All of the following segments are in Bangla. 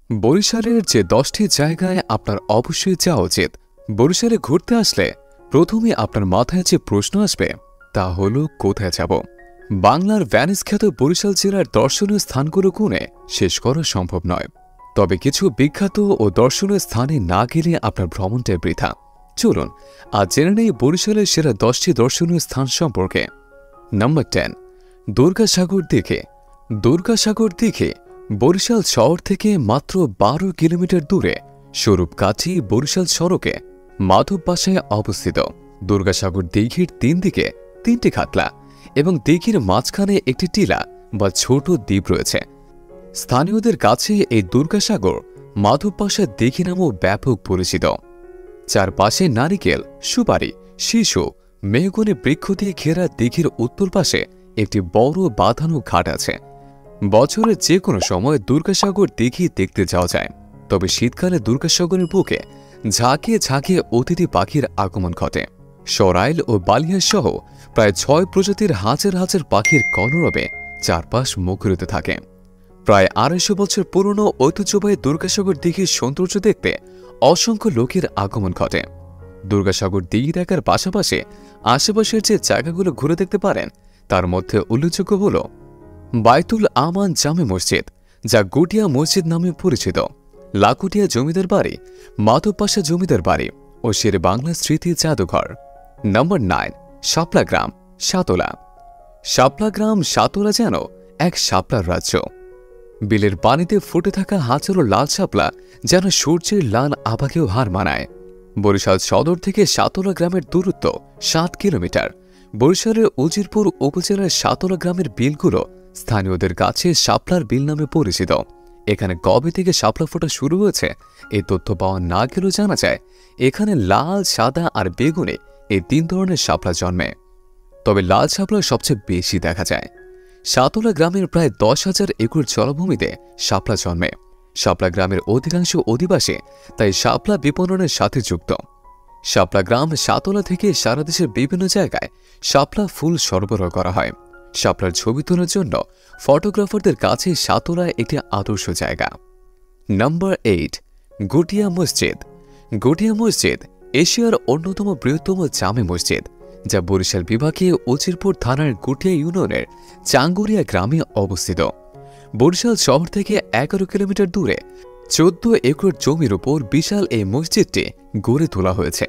বরিশালের যে 10টি জায়গায় আপনার অবশ্যই যাওয়া উচিত। বরিশালে ঘুরতে আসলে প্রথমে আপনার মাথায় যে প্রশ্ন আসবে তা হলো কোথায় যাব। বাংলার ভ্যানিস খ্যাত বরিশাল জেলার দর্শনীয় স্থানগুলো গুণে শেষ করা সম্ভব নয়, তবে কিছু বিখ্যাত ও দর্শনীয় স্থানে না গেলে আপনার ভ্রমণটাই বৃথা। চলুন আজ জেনে নেই বরিশালের সেরা 10টি দর্শনীয় স্থান সম্পর্কে। নাম্বার 10, দুর্গাসাগর দিঘি। দুর্গাসাগর দিঘি বরিশাল শহর থেকে মাত্র 12 কিলোমিটার দূরে স্বরূপকাঠি বরিশাল সড়কে মাধব বাসায় অবস্থিত। দুর্গাসাগর দিঘির 3 দিকে 3টি খাতলা এবং দিঘির মাঝখানে একটি টিলা বা ছোট দ্বীপ রয়েছে। স্থানীয়দের কাছে এই দুর্গাসাগর মাধব বাসার দিঘি নামেও ব্যাপক পরিচিত। চারপাশে নারিকেল, সুপারি, শিশু, মেহগনি বৃক্ষ দিয়ে ঘেরা দিঘির উত্তর পাশে একটি বড় বাঁধানো ঘাট আছে। বছরের যে কোনো সময় দুর্গাসাগর দিঘি দেখতে যাওয়া যায়, তবে শীতকালে দুর্গাসাগরের বুকে ঝাঁকিয়ে ঝাঁকিয়ে অতিথি পাখির আগমন ঘটে। সরাইল ও বালিয়া সহ প্রায় 6 প্রজাতির হাজার হাজার পাখির কলরবে চারপাশ মুখরিত থাকে। প্রায় 250 বছর পুরনো ঐতিহ্যবাহী দুর্গাসাগর দিঘির সৌন্দর্য দেখতে অসংখ্য লোকের আগমন ঘটে। দুর্গাসাগর দিঘি দেখার পাশাপাশি আশেপাশের যে জায়গাগুলো ঘুরে দেখতে পারেন তার মধ্যে উল্লেখযোগ্য হল বাইতুল আমান জামে মসজিদ, যা গুটিয়া মসজিদ নামে পরিচিত, লাকুটিয়া জমিদার বাড়ি, মাধব পাশা জমিদার বাড়ি ও শের বাংলা স্মৃতি জাদুঘর। নম্বর 9, শাপলা গ্রাম, সাতোলা। শাপলা গ্রাম সাতোলা যেন এক শাপলার রাজ্য। বিলের পানিতে ফুটে থাকা হাজারো লাল শাপলা যেন সূর্যের লাল আভাকেও হার মানায়। বরিশাল সদর থেকে সাতোলা গ্রামের দূরত্ব 7 কিলোমিটার। বরিশালের উজিরপুর উপজেলার সাতোলা গ্রামের বিলগুলো স্থানীয়দের কাছে শাপলার বিল নামে পরিচিত। এখানে কবে থেকে শাপলা ফোটা শুরু হয়েছে এই তথ্য পাওয়া না গেলেও জানা যায় এখানে লাল, সাদা আর বেগুনি এই 3 ধরনের শাপলা জন্মে, তবে লাল শাপলা সবচেয়ে বেশি দেখা যায়। সাতোলা গ্রামের প্রায় 10,000 একর জলাভূমিতে শাপলা জন্মে। শাপলা গ্রামের অধিকাংশ অধিবাসী তাই শাপলা বিপণনের সাথে যুক্ত। শাপলা গ্রাম সাতোলা থেকে সারা দেশের বিভিন্ন জায়গায় শাপলা ফুল সরবরাহ করা হয়। শাপলার ছবি তোলার জন্য ফটোগ্রাফারদের কাছে সাতোলা একটি আদর্শ জায়গা। নম্বর 8, গুটিয়া মসজিদ। গুটিয়া মসজিদ এশিয়ার অন্যতম বৃহত্তম জামে মসজিদ, যা বরিশাল বিভাগীয় উজিরপুর থানার গুটিয়া ইউনিয়নের চাঙ্গুরিয়া গ্রামে অবস্থিত। বরিশাল শহর থেকে 11 কিলোমিটার দূরে 14 একর জমির উপর বিশাল এই মসজিদটি গড়ে তোলা হয়েছে।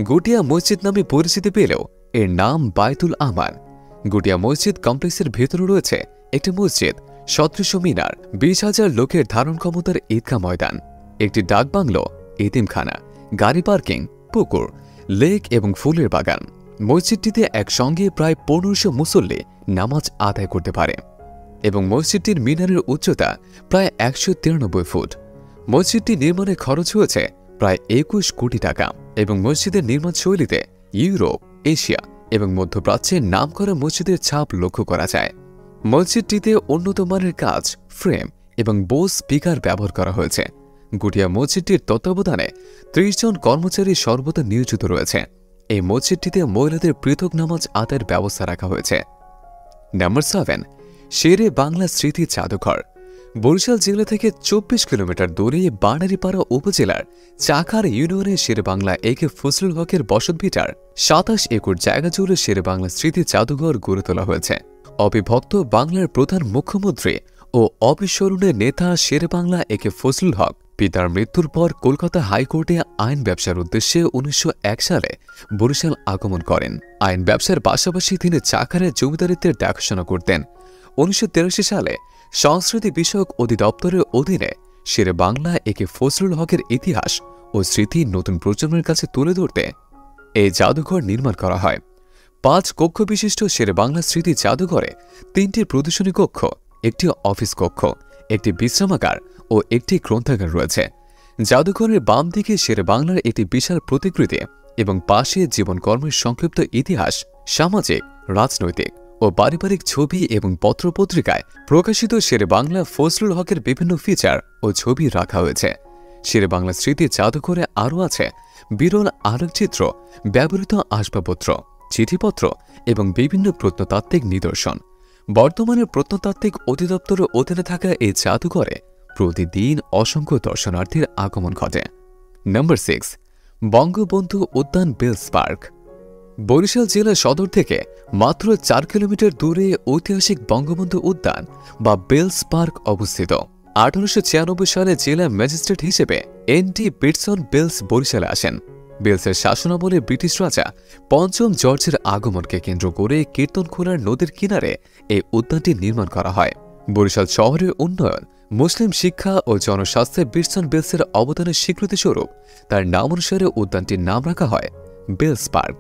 গুটিয়া মসজিদ নামে পরিচিতি পেলেও এর নাম বাইতুল আমান। গুটিয়া মসজিদ কমপ্লেক্সের ভেতরে রয়েছে একটি মসজিদ, 1700 মিনার, 20,000 লোকের ধারণ ক্ষমতার ঈদগাহ ময়দান, একটি ডাকবাংলো, এতিমখানা, গাড়ি পার্কিং, পুকুর, লেক এবং ফুলের বাগান। মসজিদটিতে একসঙ্গে প্রায় 1500 মুসল্লি নামাজ আদায় করতে পারে এবং মসজিদটির মিনারের উচ্চতা প্রায় 193 ফুট। মসজিদটি নির্মাণে খরচ হয়েছে প্রায় 21 কোটি টাকা এবং মসজিদের নির্মাণ শৈলীতে ইউরোপ, এশিয়া এবং মধ্যপ্রাচ্যের নামকরা মসজিদের ছাপ লক্ষ্য করা যায়। মসজিদটিতে উন্নত মানের কাজ, ফ্রেম এবং বোস স্পিকার ব্যবহার করা হয়েছে। গুটিয়া মসজিদটির তত্ত্বাবধানে 30 জন কর্মচারী সর্বদা নিয়োজিত রয়েছে। এই মসজিদটিতে মহিলাদের পৃথক নামাজ আদায়ের ব্যবস্থা রাখা হয়েছে। নম্বর 7, শেরে বাংলা স্মৃতি জাদুঘর। বরিশাল জেলা থেকে 24 কিলোমিটার দূরে বানারীপাড়া উপজেলার চাকার ইউনিয়নের শেরে বাংলা একে ফজলুল হকের বসতভিটার 27 একর জায়গা জুড়ে শেরে বাংলা স্মৃতি জাদুঘর গড়ে তোলা হয়েছে। অবিভক্ত বাংলার প্রধান মুখ্যমন্ত্রী ও অবিস্মরণীয় নেতা শেরে বাংলা একে ফজলুল হক পিতার মৃত্যুর পর কলকাতা হাইকোর্টে আইন ব্যবসার উদ্দেশ্যে 1901 সালে বরিশাল আগমন করেন। আইন ব্যবসার পাশাপাশি তিনি চাকারের জমিদারিত্বের দেখাশোনা করতেন। 1983 সালে সংস্কৃতি বিষয়ক অধিদপ্তরের অধীনে শেরে বাংলা একে ফজলুল হকের ইতিহাস ও স্মৃতি নতুন প্রজন্মের কাছে তুলে ধরতে এই জাদুঘর নির্মাণ করা হয়। 5 কক্ষ বিশিষ্ট শেরে বাংলা স্মৃতি জাদুঘরে 3টি প্রদর্শনী কক্ষ, একটি অফিস কক্ষ, একটি বিশ্রামাগার ও একটি গ্রন্থাগার রয়েছে। জাদুঘরের বাম দিকে শেরে বাংলার একটি বিশাল প্রতিকৃতি এবং পাশে জীবনকর্মের সংক্ষিপ্ত ইতিহাস, সামাজিক, রাজনৈতিক ও পারিবারিক ছবি এবং পত্রপত্রিকায় প্রকাশিত শেরে বাংলা ফজলুল হকের বিভিন্ন ফিচার ও ছবি রাখা হয়েছে। শেরে বাংলা স্মৃতি জাদুঘরে আরও আছে বিরল আলোকচিত্র, ব্যবহৃত আসবাবপত্র, চিঠিপত্র এবং বিভিন্ন প্রত্নতাত্ত্বিক নিদর্শন। বর্তমানে প্রত্নতাত্ত্বিক অধিদপ্তরের অধীনে থাকা এই জাদুঘরে প্রতিদিন অসংখ্য দর্শনার্থীর আগমন ঘটে। নাম্বার 6, বঙ্গবন্ধু উদ্যান বেলস পার্ক। বরিশাল জেলা সদর থেকে মাত্র 4 কিলোমিটার দূরে ঐতিহাসিক বঙ্গবন্ধু উদ্যান বা বেলস পার্ক অবস্থিত। 1896 সালে জেলা ম্যাজিস্ট্রেট হিসেবে এন.টি. পিটসন বেলস বরিশালে আসেন। বেলসের শাসনামলে ব্রিটিশ রাজা পঞ্চম জর্জের আগমনকে কেন্দ্র করে কীর্তনখোলার নদীর কিনারে এই উদ্যানটি নির্মাণ করা হয়। বরিশাল শহরের উন্নয়ন, মুসলিম শিক্ষা ও জনস্বাস্থ্যে পিটসন বেলসের অবদানের স্বীকৃতিস্বরূপ তার নাম অনুসারে উদ্যানটির নাম রাখা হয় বেলস পার্ক।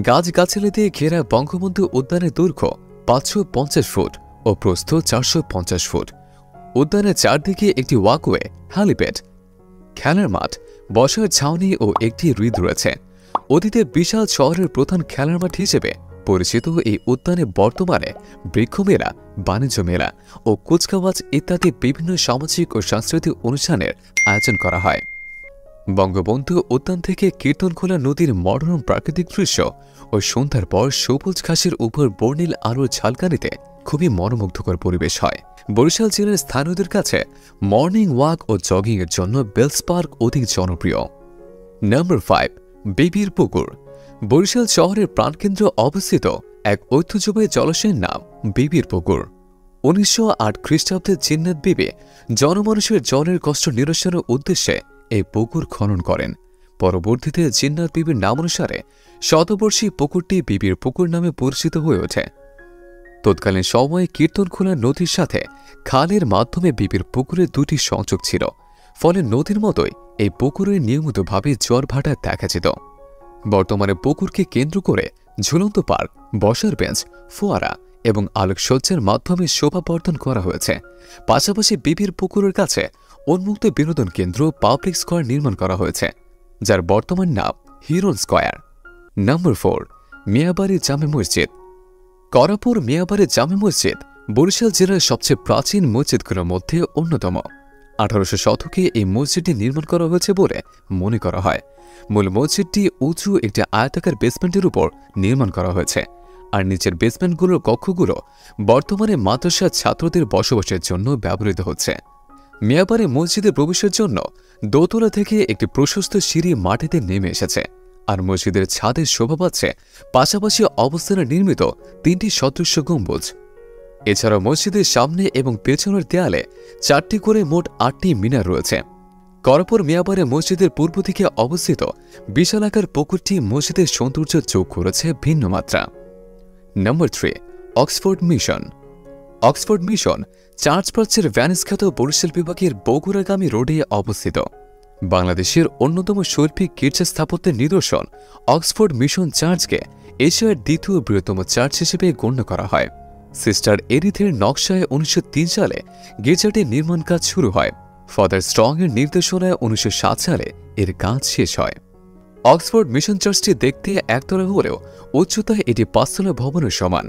গাছগাছালি দিয়ে ঘেরা বঙ্গবন্ধু উদ্যানের দৈর্ঘ্য 550 ফুট ও প্রস্থ 450 ফুট। উদ্যানের চারদিকে একটি ওয়াকওয়ে, হ্যালিপ্যাড, খেলার মাঠ, বসার ছাউনি ও একটি হ্রদ রয়েছে। অতীতে বিশাল শহরের প্রধান খেলার মাঠ হিসেবে পরিচিত এই উদ্যানে বর্তমানে বৃক্ষমেলা, বাণিজ্য মেলা ও কুচকাওয়াজ ইত্যাদি বিভিন্ন সামাজিক ও সাংস্কৃতিক অনুষ্ঠানের আয়োজন করা হয়। বঙ্গবন্ধু উদ্যান থেকে কীর্তনখোলা নদীর মনোরম প্রাকৃতিক দৃশ্য ও সন্ধ্যার পর সবুজ ঘাসের উপর বর্ণিল আলোর ঝালকানিতে খুবই মনোমুগ্ধকর পরিবেশ হয়। বরিশাল জেলার স্থানীয়দের কাছে মর্নিং ওয়াক ও জগিংয়ের জন্য বেলস পার্ক অধিক জনপ্রিয়। নাম্বার 5, বিবির পুকুর। বরিশাল শহরের প্রাণকেন্দ্র অবস্থিত এক ঐতিহ্যবাহী জলাশয়ের নাম বিবির পুকুর। 1908 খ্রিস্টাব্দে জিন্নাত বিবি জনমানুষের জলের কষ্ট নিরসনের উদ্দেশ্যে এই পুকুর খনন করেন। পরবর্তীতে জিন্নাত বিবির নাম অনুসারে শতবর্ষী পুকুরটি বিবির পুকুর নামে পরিচিত হয়ে ওঠে। তৎকালীন সময়ে কীর্তনখোলা নদীর সাথে খালের মাধ্যমে বিবির পুকুরে দুটি সংযোগ ছিল, ফলে নদীর মতোই এই পুকুরে নিয়মিতভাবে জোয়ার ভাটা দেখা যেত। বর্তমানে পুকুরকে কেন্দ্র করে ঝুলন্ত পার্ক, বসার বেঞ্চ, ফোয়ারা এবং আলোকসজ্জার মাধ্যমে শোভাবর্ধন করা হয়েছে। পাশাপাশি বিবির পুকুরের কাছে উন্মুক্ত বিনোদন কেন্দ্র পাবলিক স্কয়ার নির্মাণ করা হয়েছে, যার বর্তমান নাম হিরন স্কয়ার। নাম্বার 4, মিয়াবাড়ি জামে মসজিদ। করাপুর মিয়াবাড়ি জামে মসজিদ বরিশাল জেলার সবচেয়ে প্রাচীন মসজিদগুলোর মধ্যে অন্যতম। 1800 শতকে এই মসজিদটি নির্মাণ করা হয়েছে বলে মনে করা হয়। মূল মসজিদটি উঁচু একটি আয়তাকার বেসমেন্টের উপর নির্মাণ করা হয়েছে, আর নিচের বেসমেন্টগুলোর কক্ষগুলো বর্তমানে মাদ্রাসার ছাত্রদের বসবাসের জন্য ব্যবহৃত হচ্ছে। মিয়াবাড়ি মসজিদে প্রবেশের জন্য দোতলা থেকে একটি প্রশস্ত সিঁড়ি মাটিতে নেমে এসেছে, আর মসজিদের ছাদে শোভা পাচ্ছে পাশাপাশি অবস্থানে নির্মিত 3টি সদৃশ্য গম্বুজ। এছাড়াও মসজিদের সামনে এবং পেছনের দেয়ালে 4টি করে মোট 8টি মিনার রয়েছে। করপুর মিয়াবাড়ি মসজিদের পূর্ব দিকে অবস্থিত বিশালাকার পুকুরটি মসজিদের সৌন্দর্য যোগ করেছে ভিন্ন মাত্রা। Number 3, Oxford mission. Oxford mission church প্রাচ্যের ভ্যানিসখ্যাত বরিশাল বিভাগের বগুড়াগামী রোডে অবস্থিত। বাংলাদেশের অন্যতম শৈল্পিক গির্জা স্থাপত্যের নিদর্শন অক্সফোর্ড মিশন চার্চকে এশিয়ার দ্বিতীয় বৃহত্তম চার্চ হিসেবে গণ্য করা হয়। সিস্টার এরিথের নকশায় 1903 সালে গির্জাটির নির্মাণ কাজ শুরু হয়। ফাদার স্ট্রং এর নির্দেশনায় 1907 সালে এর কাজ শেষ হয়। অক্সফোর্ড মিশন চার্চটি দেখতে একতলা হলেও উচ্চতায় এটি 5তলা ভবনের সমান।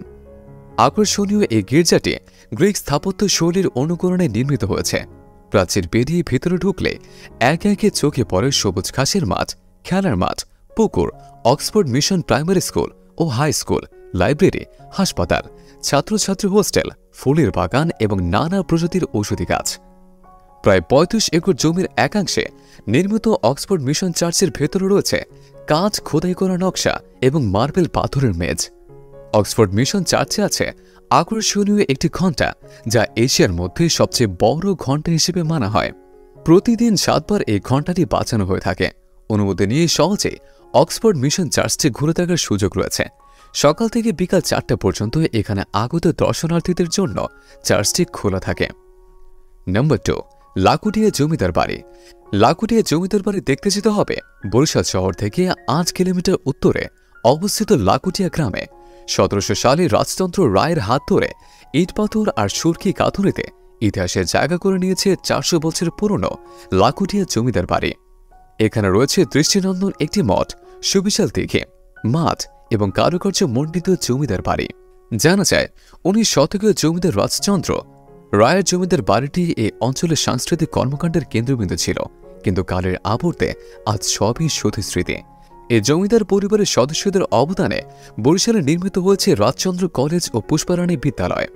আকর্ষণীয় এই গির্জাটি গ্রিক স্থাপত্য শৈলীর অনুকরণে নির্মিত হয়েছে। প্রাচীর পেরিয়ে ভেতরে ঢুকলে একে একে চোখে পড়ে সবুজ ঘাসের মাঠ, খেলার মাঠ, পুকুর, অক্সফোর্ড মিশন প্রাইমারি স্কুল ও হাই স্কুল, লাইব্রেরি, হাসপাতাল, ছাত্রছাত্রী হোস্টেল, ফুলের বাগান এবং নানা প্রজাতির ঔষধি গাছ। প্রায় 35 একর জমির একাংশে নির্মিত অক্সফোর্ড মিশন চার্চের ভেতরে রয়েছে কাঁচ খোদাই করা নকশা এবং মার্বেল পাথরের মেঝ। অক্সফোর্ড মিশন চার্চে আছে আকর্ষণীয় একটি ঘণ্টা, যা এশিয়ার মধ্যে সবচেয়ে বড় ঘণ্টা হিসেবে মানা হয়। প্রতিদিন 7 বার এই ঘণ্টাটি বাঁচানো হয়ে থাকে। অনুমতি নিয়ে সহজে অক্সফোর্ড মিশন চার্চটি ঘুরে দেখার সুযোগ রয়েছে। সকাল থেকে বিকাল 4টা পর্যন্ত এখানে আগত দর্শনার্থীদের জন্য চার্চটি খোলা থাকে। নাম্বার 2, লাকুটিয়া জমিদার বাড়ি। লাকুটিয়া জমিদার বাড়ি দেখতে যেতে হবে বরিশাল শহর থেকে 8 কিলোমিটার উত্তরে অবস্থিত লাকুটিয়া গ্রামে। 1700 সালে রাজতন্ত্র রায়ের হাত ধরে ইট পাথর আর সুরকি কাঁথুনিতে ইতিহাসের জায়গা করে নিয়েছে 400 বছর পুরনো লাকুটিয়া জমিদার বাড়ি। এখানে রয়েছে দৃষ্টিনন্দন একটি মঠ, সুবিশাল দিঘি, মাঠ এবং কারুকার্য মণ্ডিত জমিদার বাড়ি। জানা যায় 19 শতকের জমিদার রাজচন্দ্র রায়ের জমিদার বাড়িটি এই অঞ্চলের সাংস্কৃতিক কর্মকাণ্ডের কেন্দ্রবিন্দু ছিল, কিন্তু কালের আবর্তে আজ সবই শুধু স্মৃতি। এই জমিদার পরিবারের সদস্যদের অবদানে বরিশালে নির্মিত হয়েছে রাজচন্দ্র কলেজ ও পুষ্পারানী বিদ্যালয়।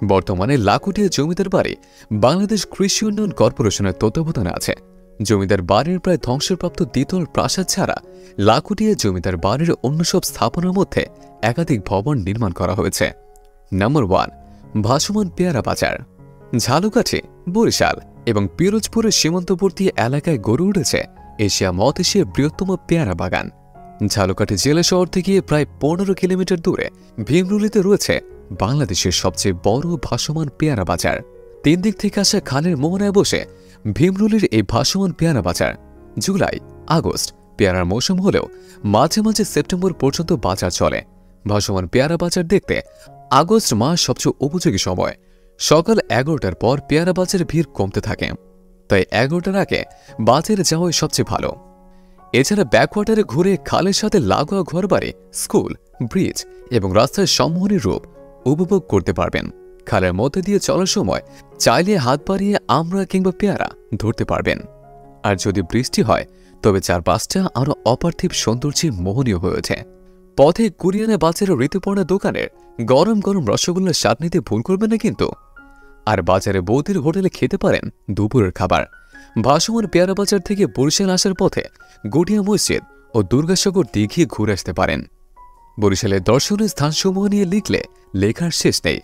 বর্তমানে লাখুটিয়া জমিদার বাড়ি বাংলাদেশ কৃষি উন্নয়ন কর্পোরেশনের তত্ত্বাবধানে আছে। জমিদার বাড়ির প্রায় ধ্বংসপ্রাপ্ত দ্বিতল প্রাসাদ ছাড়া লাখুটিয়া জমিদার বাড়ির অন্য সব স্থাপনার মধ্যে একাধিক ভবন নির্মাণ করা হয়েছে। নাম্বার 1, ভাসমান পেয়ারা বাজার। ঝালকাঠি, বরিশাল এবং পিরোজপুরের সীমান্তবর্তী এলাকায় গড়ে উঠেছে এশিয়া মহাদেশের বৃহত্তম পেয়ারা বাগান। ঝালকাঠি জেলা শহর থেকে প্রায় 15 কিলোমিটার দূরে ভীমরুলিতে রয়েছে বাংলাদেশের সবচেয়ে বড় ভাসমান পেয়ারা বাজার। 3 দিক থেকে আসা খালের মোহনায় বসে ভীমরুলির এই ভাসমান পেয়ারা বাজার জুলাই, আগস্ট পেয়ারার মৌসুম হলেও মাঝে মাঝে সেপ্টেম্বর পর্যন্ত বাজার চলে। ভাসমান পেয়ারা বাজার দেখতে আগস্ট মাস সবচেয়ে উপযোগী সময়। সকাল 11টার পর পেয়ারা বাজারে ভিড় কমতে থাকে, তাই 11টার আগে বাজারে যাওয়াই সবচেয়ে ভালো। এছাড়া ব্যাকওয়াটারে ঘুরে খালের সাথে লাগোয়া ঘরবাড়ি, স্কুল, ব্রিজ এবং রাস্তার সম্মোহনী রূপ উপভোগ করতে পারবেন। খালের মধ্যে দিয়ে চলার সময় চাইলে হাত বাড়িয়ে আমরা কিংবা পেয়ারা ধরতে পারবেন। আর যদি বৃষ্টি হয় তবে চারপাশটা আরও অপার্থিব সৌন্দর্যে মোহনীয় হয়ে ওঠে। পথে কুরিয়ানা বাজারের ঋতুপর্ণা দোকানের গরম গরম রসগোল্লার স্বাদ নিতে ভুল করবেন না কিন্তু। আর বাজারে বৌদির হোটেলে খেতে পারেন দুপুরের খাবার। ভাসমান পেয়ারা বাজার থেকে বরিশাল আসার পথে গটিয়া মসজিদ ও দুর্গাসাগর দিঘি ঘুরে আসতে পারেন। বরিশালের দর্শনীয় স্থানসমূহ নিয়ে লিখলে লেখার শেষ নেই।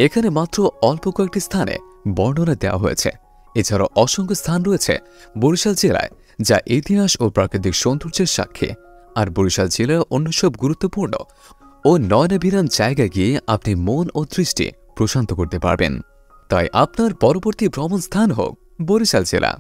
এখানে মাত্র অল্প কয়েকটি স্থানে বর্ণনা দেওয়া হয়েছে। এছাড়াও অসংখ্য স্থান রয়েছে বরিশাল জেলায় যা ইতিহাস ও প্রাকৃতিক সৌন্দর্যের সাক্ষী। আর বরিশাল জেলার অন্য সব গুরুত্বপূর্ণ ও নয়নাভিরাম জায়গায় গিয়ে আপনি মন ও দৃষ্টি প্রশান্ত করতে পারবেন। তাই আপনার পরবর্তী ভ্রমণ স্থান হোক বরিশাল জেলা।